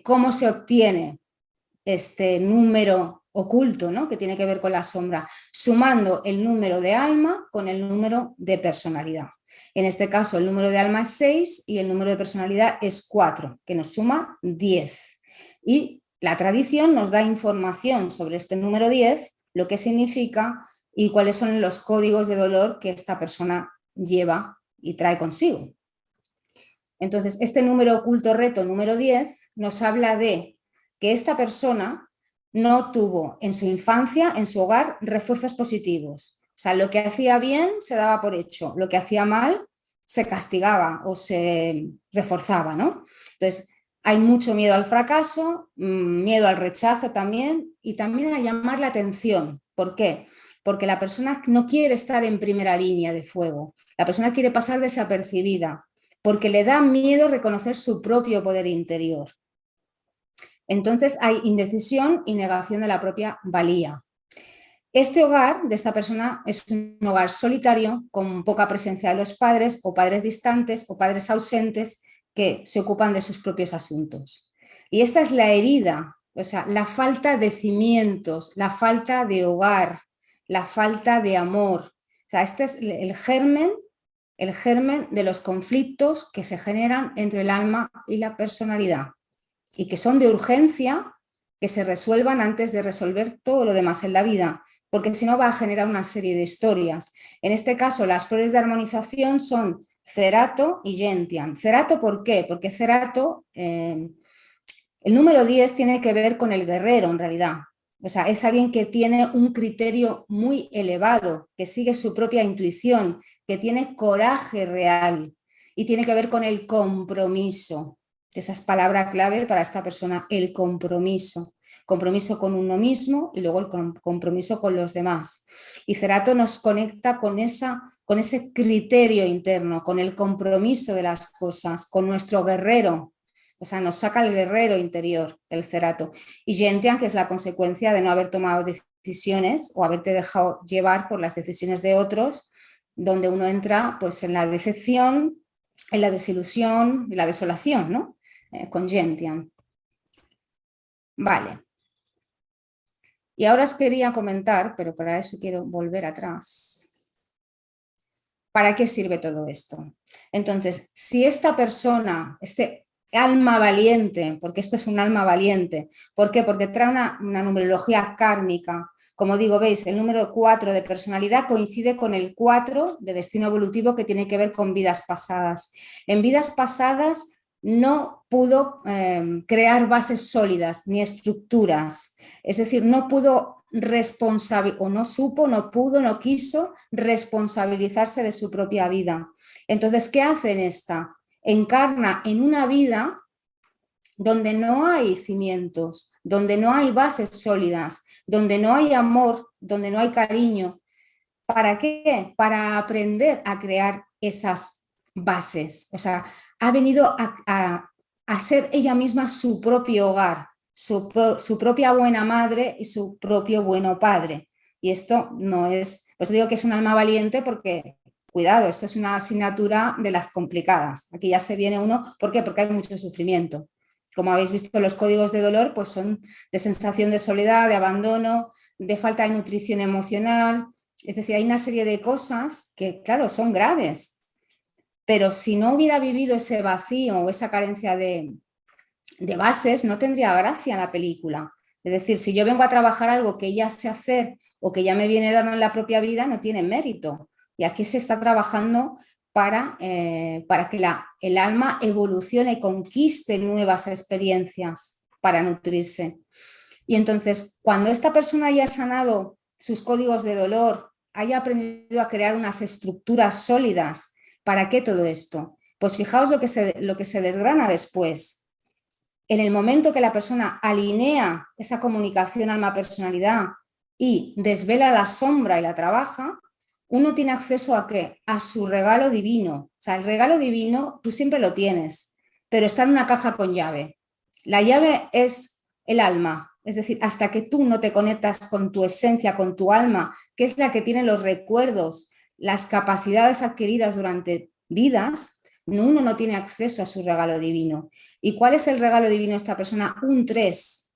¿cómo se obtiene este número oculto, ¿no? Que tiene que ver con la sombra? Sumando el número de alma con el número de personalidad. En este caso, el número de alma es 6 y el número de personalidad es 4, que nos suma 10. Y la tradición nos da información sobre este número 10, lo que significa y cuáles son los códigos de dolor que esta persona lleva y trae consigo. Entonces, este número oculto reto número 10 nos habla de que esta persona no tuvo en su infancia, en su hogar, refuerzos positivos. O sea, lo que hacía bien se daba por hecho, lo que hacía mal se castigaba o se reforzaba, ¿no? Entonces, hay mucho miedo al fracaso, miedo al rechazo también y también a llamar la atención. ¿Por qué? Porque la persona no quiere estar en primera línea de fuego, la persona quiere pasar desapercibida, porque le da miedo reconocer su propio poder interior. Entonces hay indecisión y negación de la propia valía. Este hogar de esta persona es un hogar solitario, con poca presencia de los padres o padres distantes o padres ausentes que se ocupan de sus propios asuntos. Y esta es la herida, o sea, la falta de cimientos, la falta de hogar, la falta de amor. O sea, este es el germen de los conflictos que se generan entre el alma y la personalidad y que son de urgencia que se resuelvan antes de resolver todo lo demás en la vida, porque si no va a generar una serie de historias. En este caso, las flores de armonización son Cerato y Gentian. Cerato, ¿por qué? Porque Cerato, el número 10 tiene que ver con el guerrero en realidad. O sea, es alguien que tiene un criterio muy elevado, que sigue su propia intuición, que tiene coraje real y tiene que ver con el compromiso. Esa es palabra clave para esta persona, el compromiso. Compromiso con uno mismo y luego el compromiso con los demás. Y Cerato nos conecta con ese criterio interno, con el compromiso de las cosas, con nuestro guerrero. O sea, nos saca el guerrero interior, el Cerato. Y Gentian, que es la consecuencia de no haber tomado decisiones o haberte dejado llevar por las decisiones de otros, donde uno entra pues en la decepción, en la desilusión y la desolación, ¿no? Con Gentian. Vale. Y ahora os quería comentar, pero para eso quiero volver atrás. ¿Para qué sirve todo esto? Entonces, si esta persona, este alma valiente, porque esto es un alma valiente, ¿por qué? Porque trae una numerología kármica. Como digo, veis, el número 4 de personalidad coincide con el 4 de destino evolutivo que tiene que ver con vidas pasadas. En vidas pasadas no pudo crear bases sólidas ni estructuras, es decir, no pudo o no supo, no pudo, no quiso responsabilizarse de su propia vida. Entonces, ¿qué hace en esta? Encarna en una vida donde no hay cimientos, donde no hay bases sólidas, donde no hay amor, donde no hay cariño. ¿Para qué? Para aprender a crear esas bases. O sea, ha venido a ser ella misma su propio hogar, su propia buena madre y su propio bueno padre. Y esto no es, pues digo que es un alma valiente porque, cuidado, esto es una asignatura de las complicadas. Aquí ya se viene uno, ¿por qué? Porque hay mucho sufrimiento. Como habéis visto, los códigos de dolor pues son de sensación de soledad, de abandono, de falta de nutrición emocional. Es decir, hay una serie de cosas que, claro, son graves. Pero si no hubiera vivido ese vacío o esa carencia de bases, no tendría gracia la película. Es decir, si yo vengo a trabajar algo que ya sé hacer o que ya me viene dando en la propia vida, no tiene mérito. Y aquí se está trabajando para que el alma evolucione y conquiste nuevas experiencias para nutrirse. Y entonces, cuando esta persona haya sanado sus códigos de dolor, haya aprendido a crear unas estructuras sólidas. ¿Para qué todo esto? Pues fijaos lo que se desgrana después. En el momento que la persona alinea esa comunicación alma-personalidad y desvela la sombra y la trabaja, uno tiene acceso ¿a qué? A su regalo divino. O sea, el regalo divino tú siempre lo tienes, pero está en una caja con llave. La llave es el alma, es decir, hasta que tú no te conectas con tu esencia, con tu alma, que es la que tiene los recuerdos, las capacidades adquiridas durante vidas, uno no tiene acceso a su regalo divino. ¿Y cuál es el regalo divino de esta persona? Un 3.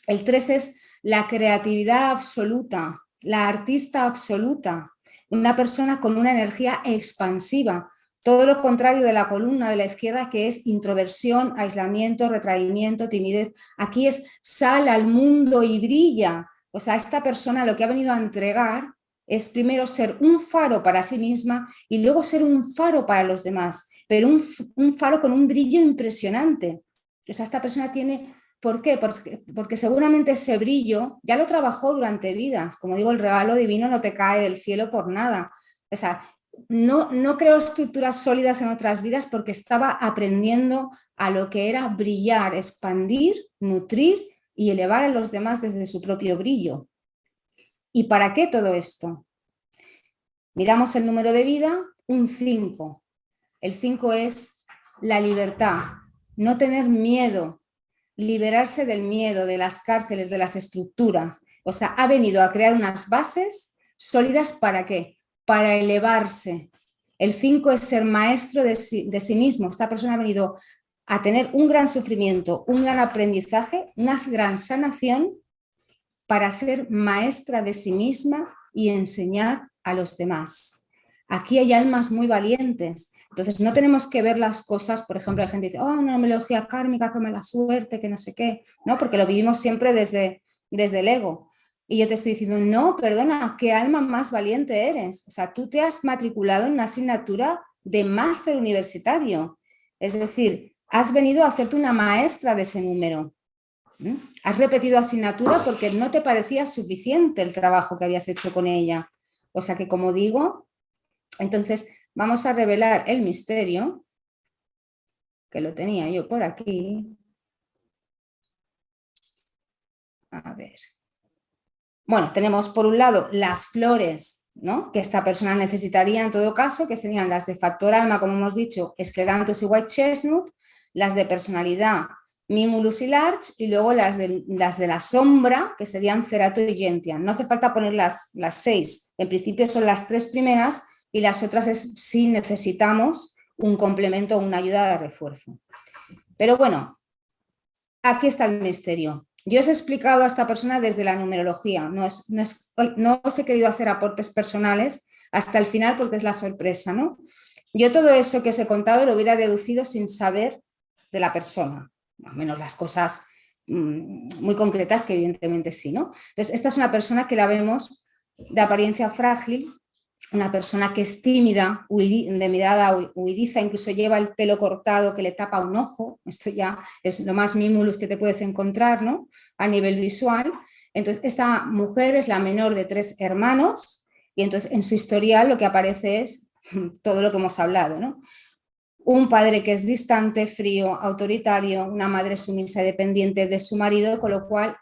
El 3 es la creatividad absoluta, la artista absoluta, una persona con una energía expansiva, todo lo contrario de la columna de la izquierda, que es introversión, aislamiento, retraimiento, timidez. Aquí es sal al mundo y brilla. O sea, esta persona lo que ha venido a entregar es primero ser un faro para sí misma y luego ser un faro para los demás, pero un faro con un brillo impresionante. O sea, esta persona tiene... ¿Por qué? Porque seguramente ese brillo ya lo trabajó durante vidas. Como digo, el regalo divino no te cae del cielo por nada. O sea, no creó estructuras sólidas en otras vidas porque estaba aprendiendo a lo que era brillar, expandir, nutrir y elevar a los demás desde su propio brillo. ¿Y para qué todo esto? Miramos el número de vida, un 5. El 5 es la libertad, no tener miedo, liberarse del miedo, de las cárceles, de las estructuras. O sea, ha venido a crear unas bases sólidas ¿para qué? Para elevarse. El 5 es ser maestro de sí mismo. Esta persona ha venido a tener un gran sufrimiento, un gran aprendizaje, una gran sanación para ser maestra de sí misma y enseñar a los demás. Aquí hay almas muy valientes. Entonces no tenemos que ver las cosas, por ejemplo, la gente dice, oh, una numerología kármica, qué mala suerte, que no sé qué, ¿no? Porque lo vivimos siempre desde el ego. Y yo te estoy diciendo, no, perdona, qué alma más valiente eres. O sea, tú te has matriculado en una asignatura de máster universitario. Es decir, has venido a hacerte una maestra de ese número. Has repetido asignatura porque no te parecía suficiente el trabajo que habías hecho con ella. O sea que, como digo, entonces vamos a revelar el misterio, que lo tenía yo por aquí. A ver. Bueno, tenemos por un lado las flores, ¿no?, que esta persona necesitaría en todo caso, que serían las de factor alma, como hemos dicho, escleranthus y white chestnut, las de personalidad, Mimulus y Larch, y luego las de la sombra, que serían Cerato y Gentian. No hace falta poner las 6, en principio son las 3 primeras y las otras es si necesitamos un complemento o una ayuda de refuerzo. Pero bueno, aquí está el misterio. Yo os he explicado a esta persona desde la numerología, no os he querido hacer aportes personales hasta el final porque es la sorpresa, ¿no? Yo todo eso que os he contado lo hubiera deducido sin saber de la persona, al menos las cosas muy concretas que evidentemente sí, ¿no? Entonces, esta es una persona que la vemos de apariencia frágil, una persona que es tímida, de mirada huidiza, incluso lleva el pelo cortado que le tapa un ojo. Esto ya es lo más mimulus que te puedes encontrar, ¿no?, a nivel visual. Entonces, esta mujer es la menor de 3 hermanos y entonces en su historial lo que aparece es todo lo que hemos hablado, ¿no? Un padre que es distante, frío, autoritario, una madre sumisa y dependiente de su marido, con lo cual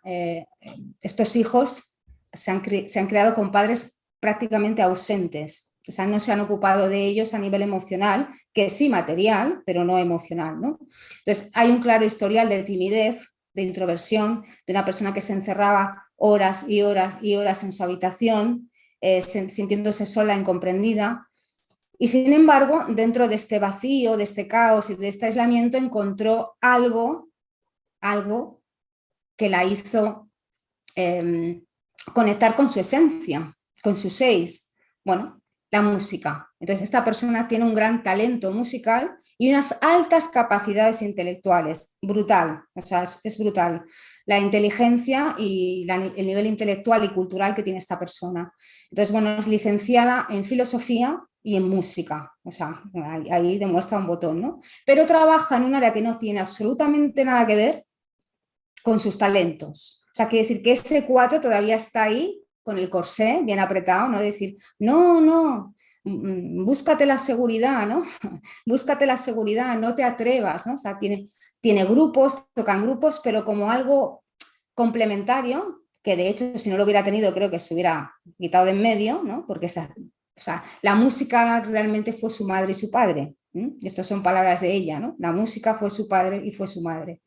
estos hijos se han creado con padres prácticamente ausentes, o sea, no se han ocupado de ellos a nivel emocional, que sí material, pero no emocional, ¿no? Entonces, hay un claro historial de timidez, de introversión, de una persona que se encerraba horas y horas y horas en su habitación, sintiéndose sola, incomprendida. Y sin embargo, dentro de este vacío, de este caos y de este aislamiento, encontró algo que la hizo conectar con su esencia, con su 6, bueno, la música. Entonces, esta persona tiene un gran talento musical y unas altas capacidades intelectuales, brutal, o sea, es brutal la inteligencia y el nivel intelectual y cultural que tiene esta persona. Entonces, bueno, es licenciada en filosofía y en música, o sea, ahí demuestra un botón, ¿no? Pero trabaja en un área que no tiene absolutamente nada que ver con sus talentos. O sea, quiere decir que ese 4 todavía está ahí con el corsé bien apretado, ¿no? Decir, no, no, búscate la seguridad, ¿no? Búscate la seguridad, no te atrevas, ¿no? O sea, tiene grupos, tocan grupos, pero como algo complementario, que de hecho si no lo hubiera tenido creo que se hubiera quitado de en medio, ¿no? Porque o sea, la música realmente fue su madre y su padre. Estas son palabras de ella, ¿no? La música fue su padre y fue su madre.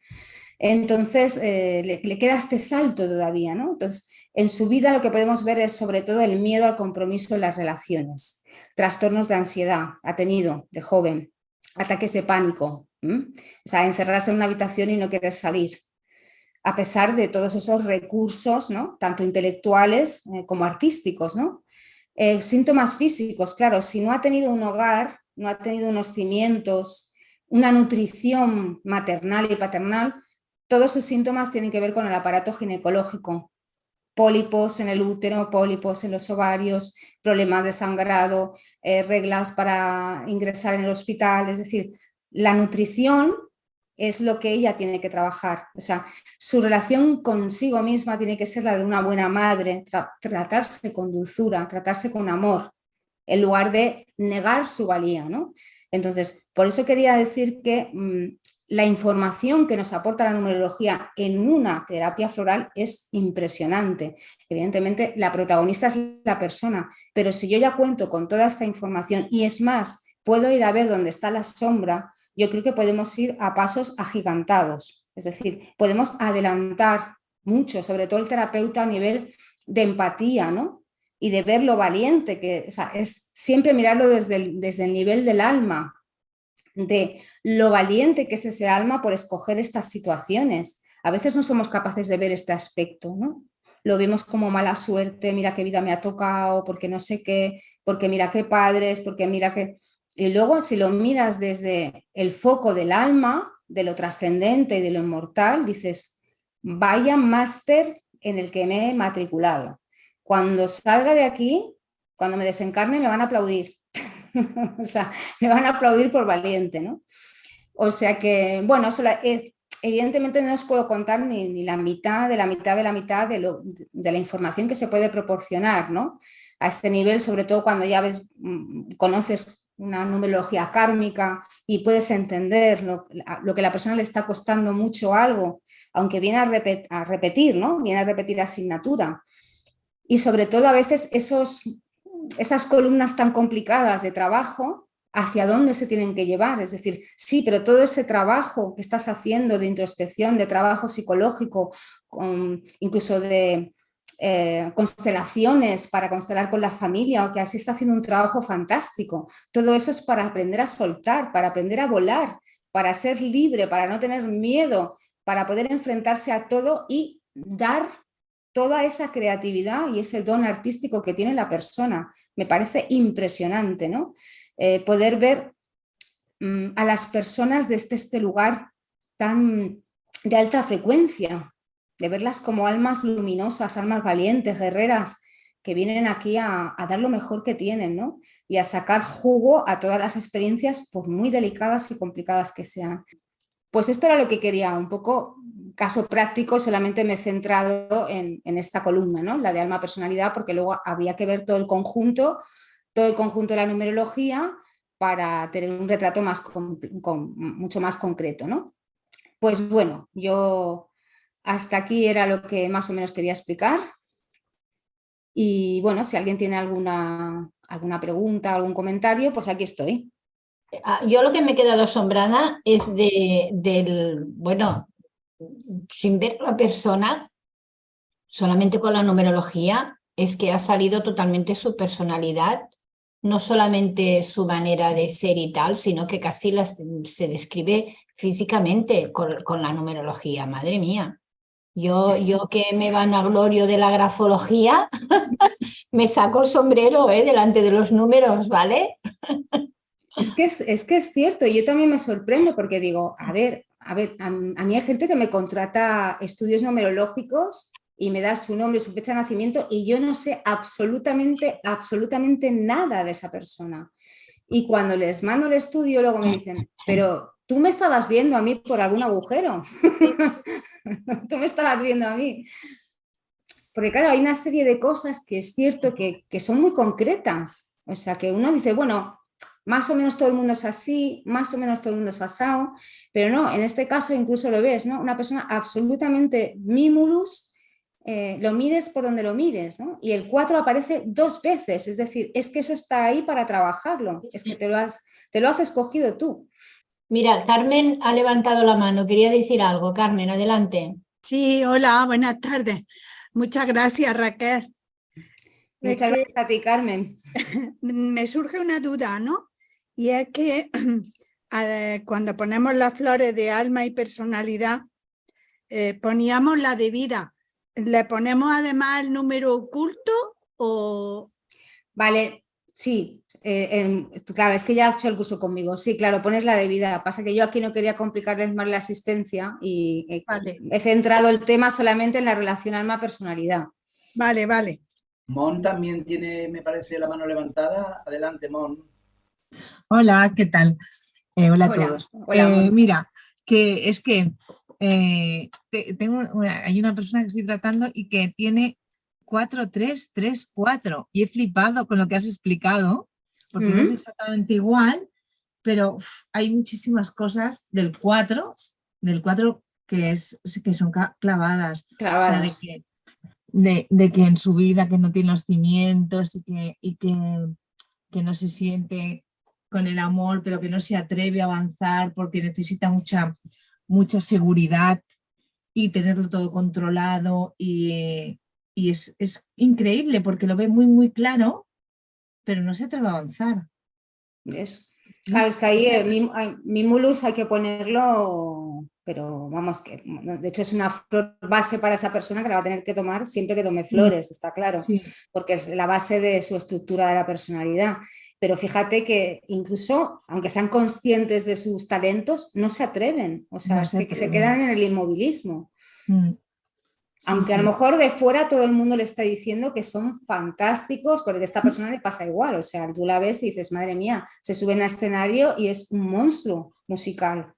Entonces, le queda este salto todavía, ¿no? Entonces, en su vida lo que podemos ver es sobre todo el miedo al compromiso en las relaciones, trastornos de ansiedad, ha tenido de joven, ataques de pánico, o sea, encerrarse en una habitación y no querer salir, a pesar de todos esos recursos, ¿no? Tanto intelectuales como artísticos, ¿no? Síntomas físicos, claro, si no ha tenido un hogar, no ha tenido unos cimientos, una nutrición maternal y paternal, todos sus síntomas tienen que ver con el aparato ginecológico. Pólipos en el útero, pólipos en los ovarios, problemas de sangrado, reglas para ingresar en el hospital. Es decir, la nutrición es lo que ella tiene que trabajar. O sea, su relación consigo misma tiene que ser la de una buena madre, tratarse con dulzura, tratarse con amor, en lugar de negar su valía, ¿no? Entonces, por eso quería decir que la información que nos aporta la numerología en una terapia floral es impresionante. Evidentemente, la protagonista es la persona, pero si yo ya cuento con toda esta información y es más, puedo ir a ver dónde está la sombra, yo creo que podemos ir a pasos agigantados. Es decir, podemos adelantar mucho, sobre todo el terapeuta a nivel de empatía, ¿no? Y de ver lo valiente que, o sea, es siempre mirarlo desde el nivel del alma, de lo valiente que es ese alma por escoger estas situaciones. A veces no somos capaces de ver este aspecto, ¿no? Lo vemos como mala suerte, mira qué vida me ha tocado, porque no sé qué, porque mira qué padres, porque mira qué... Y luego si lo miras desde el foco del alma, de lo trascendente y de lo inmortal, dices, vaya máster en el que me he matriculado. Cuando salga de aquí, cuando me desencarne, me van a aplaudir. O sea, me van a aplaudir por valiente, ¿no? O sea que, bueno, evidentemente no os puedo contar ni la mitad de la mitad de la mitad de la información que se puede proporcionar, ¿no? A este nivel, sobre todo cuando ya ves, conoces una numerología kármica y puedes entender lo que a la persona le está costando mucho algo, aunque viene a repetir, ¿no? Viene a repetir asignatura. Y sobre todo a veces esas columnas tan complicadas de trabajo, hacia dónde se tienen que llevar. Es decir, sí, pero todo ese trabajo que estás haciendo de introspección, de trabajo psicológico, incluso de constelaciones para constelar con la familia, o que así está haciendo un trabajo fantástico. Todo eso es para aprender a soltar, para aprender a volar, para ser libre, para no tener miedo, para poder enfrentarse a todo y dar toda esa creatividad y ese don artístico que tiene la persona. Me parece impresionante, ¿no? Poder ver a las personas desde este lugar tan de alta frecuencia, de verlas como almas luminosas, almas valientes, guerreras, que vienen aquí a dar lo mejor que tienen, ¿no? Y a sacar jugo a todas las experiencias, por muy delicadas y complicadas que sean. Pues esto era lo que quería, un poco caso práctico, solamente me he centrado en esta columna, ¿no? La de alma personalidad, porque luego habría que ver todo el conjunto de la numerología para tener un retrato mucho más concreto, ¿no? Pues bueno, yo hasta aquí era lo que más o menos quería explicar. Y bueno, si alguien tiene alguna pregunta, algún comentario, pues aquí estoy. Yo lo que me he quedado asombrada es bueno, sin ver la persona, solamente con la numerología, es que ha salido totalmente su personalidad, no solamente su manera de ser y tal, sino que casi se describe físicamente con la numerología. Madre mía. Yo que me vanaglorio de la grafología, me saco el sombrero delante de los números, ¿vale? Es que es cierto, yo también me sorprendo porque digo, a mí hay gente que me contrata estudios numerológicos y me da su nombre, su fecha de nacimiento y yo no sé absolutamente nada de esa persona. Y cuando les mando el estudio, luego me dicen, pero tú me estabas viendo a mí por algún agujero. Tú me estabas viendo a mí. porque claro, hay una serie de cosas que es cierto que son muy concretas. O sea, que uno dice, bueno, más o menos todo el mundo es así, más o menos todo el mundo es asado, pero no, en este caso incluso lo ves, ¿no? Una persona absolutamente mimulus, lo mires por donde lo mires, ¿no? Y el 4 aparece 2 veces, es decir, es que eso está ahí para trabajarlo, es que te lo has escogido tú. Mira, Carmen ha levantado la mano, quería decir algo. Carmen, adelante. Sí, hola, buenas tardes. Muchas gracias, Raquel. Muchas gracias a ti, Carmen. Me surge una duda, ¿no? Y es que cuando ponemos las flores de alma y personalidad, poníamos la de vida. ¿Le ponemos además el número oculto o...? Vale, sí, claro, es que ya has hecho el curso conmigo. Sí, claro, pones la de vida. Pasa que yo aquí no quería complicarles más la asistencia y Vale. he centrado el tema solamente en la relación alma-personalidad. Vale, vale. Mon también tiene, me parece, la mano levantada. Adelante, Mon. Hola, ¿qué tal? Hola a Hola, todos. hola, Mon. Mira, que es que hay una persona que estoy tratando y que tiene 4-3-3-4 y he flipado con lo que has explicado, porque no es exactamente igual, pero hay muchísimas cosas del 4 que son clavadas. O sea, de que en su vida que no tiene los cimientos y que no se siente con el amor, pero que no se atreve a avanzar porque necesita mucha seguridad y tenerlo todo controlado y es increíble porque lo ve muy, muy claro, pero no se atreve a avanzar. ¿Ves? Claro, es que ahí Mimulus hay que ponerlo, pero vamos, que de hecho es una flor base para esa persona que la va a tener que tomar siempre que tome flores, está claro, Sí. porque es la base de su estructura de la personalidad. Pero fíjate que incluso, aunque sean conscientes de sus talentos, no se atreven, o sea, No se se atreven. quedan en el inmovilismo. Sí, Aunque a lo mejor de fuera todo el mundo le está diciendo que son fantásticos, porque a esta persona le pasa igual, o sea, tú la ves y dices, madre mía, se sube en el escenario y es un monstruo musical.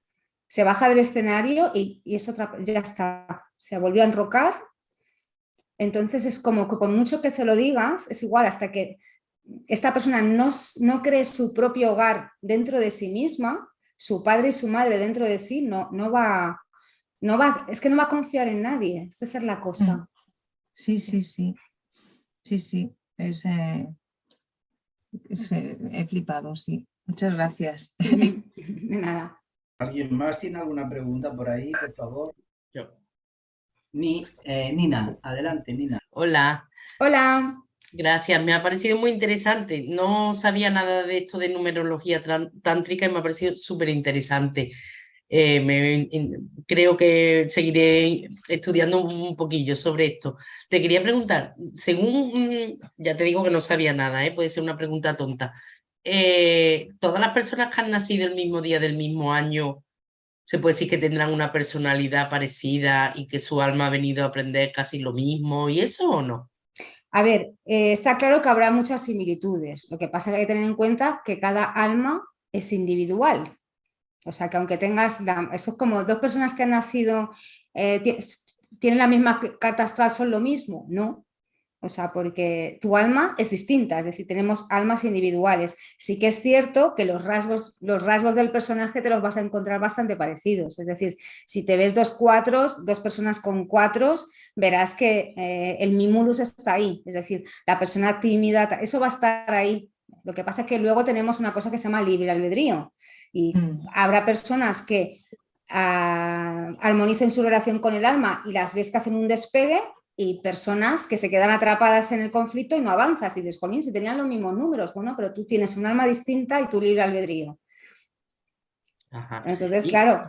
Se baja del escenario y es otra, ya está, se volvió a enrocar. Entonces es como que con mucho que se lo digas, es igual, hasta que esta persona no cree su propio hogar dentro de sí misma, su padre y su madre dentro de sí, es que no va a confiar en nadie, esa es la cosa. Sí. He flipado, sí. Muchas gracias. De nada. ¿Alguien más tiene alguna pregunta por ahí, por favor? Yo. Nina, adelante, Nina. Hola, Hola. gracias. Me ha parecido muy interesante. No sabía nada de esto de numerología tántrica y me ha parecido súper interesante. Creo que seguiré estudiando un poquillo sobre esto. Te quería preguntar, ya te digo que no sabía nada, puede ser una pregunta tonta. ¿Todas las personas que han nacido el mismo día del mismo año, se puede decir que tendrán una personalidad parecida y que su alma ha venido a aprender casi lo mismo y eso o no? A ver, está claro que habrá muchas similitudes. Lo que pasa es que hay que tener en cuenta que cada alma es individual. O sea, que aunque tengas, eso es como dos personas que han nacido, tienen la misma carta astral, son lo mismo, ¿no? O sea, porque tu alma es distinta, es decir, tenemos almas individuales. Sí que es cierto que los rasgos del personaje te los vas a encontrar bastante parecidos. Es decir, si te ves dos personas con 4, verás que el mimulus está ahí. Es decir, la persona tímida, eso va a estar ahí. Lo que pasa es que luego tenemos una cosa que se llama libre albedrío. Y habrá personas que armonicen su relación con el alma y las ves que hacen un despegue, y personas que se quedan atrapadas en el conflicto y no avanzas y dices, jolín, si tenían los mismos números, bueno, pero tú tienes un alma distinta y tu libre albedrío. Ajá. Entonces, claro.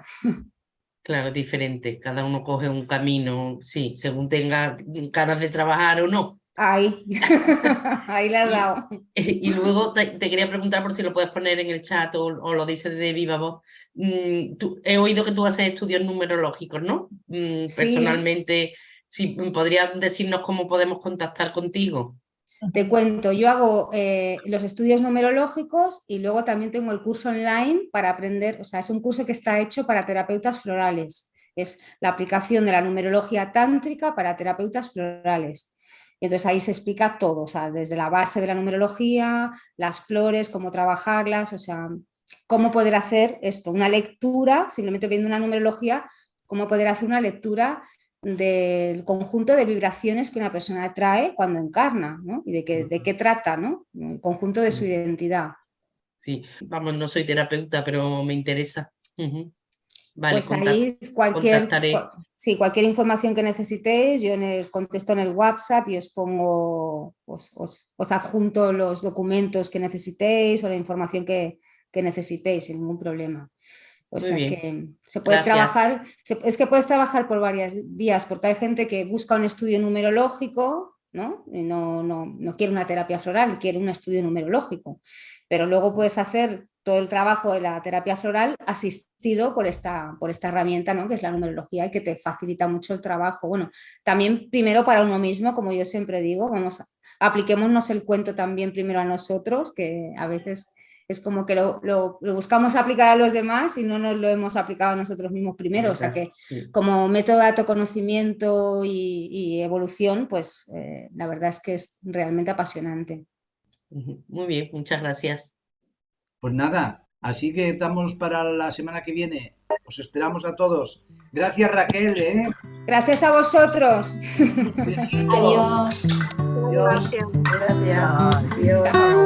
Claro, es diferente. Cada uno coge un camino, sí, según tenga ganas de trabajar o no. Ahí, ahí le has dado. Y luego te quería preguntar por si lo puedes poner en el chat o lo dices de viva voz. He oído que tú haces estudios numerológicos, ¿no? Sí. Personalmente, sí, ¿podrías decirnos cómo podemos contactar contigo? Te cuento, yo hago los estudios numerológicos y luego también tengo el curso online para aprender, o sea, es un curso que está hecho para terapeutas florales. es la aplicación de la numerología tántrica para terapeutas florales. Y entonces ahí se explica todo, o sea, desde la base de la numerología, las flores, cómo trabajarlas, o sea, cómo poder hacer esto, una lectura, simplemente viendo una numerología, cómo poder hacer una lectura del conjunto de vibraciones que una persona trae cuando encarna, ¿no? Y de qué trata, ¿no? El conjunto de su identidad. Sí, vamos, no soy terapeuta, pero me interesa. Vale, Pues ahí contactaré. cualquier información que necesitéis, yo os contesto en el WhatsApp y os pongo, os adjunto los documentos que necesitéis o la información que necesitéis sin ningún problema. O Muy sea bien. que se puede Gracias. trabajar, es que puedes trabajar por varias vías, porque hay gente que busca un estudio numerológico, ¿no? Y no quiere una terapia floral, quiere un estudio numerológico. Pero luego puedes hacer todo el trabajo de la terapia floral asistido por esta herramienta, ¿no? Que es la numerología y que te facilita mucho el trabajo. Bueno, también primero para uno mismo, como yo siempre digo, apliquémonos el cuento también primero a nosotros, que a veces es como que lo buscamos aplicar a los demás y no nos lo hemos aplicado a nosotros mismos primero. O sea que como método de autoconocimiento y evolución, pues la verdad es que es realmente apasionante. Muy bien, muchas gracias. Pues nada, así que estamos para la semana que viene. Os esperamos a todos. Gracias, Raquel, ¿eh? Gracias a vosotros. Besito. Adiós. Adiós. Gracias. Adiós. Chao.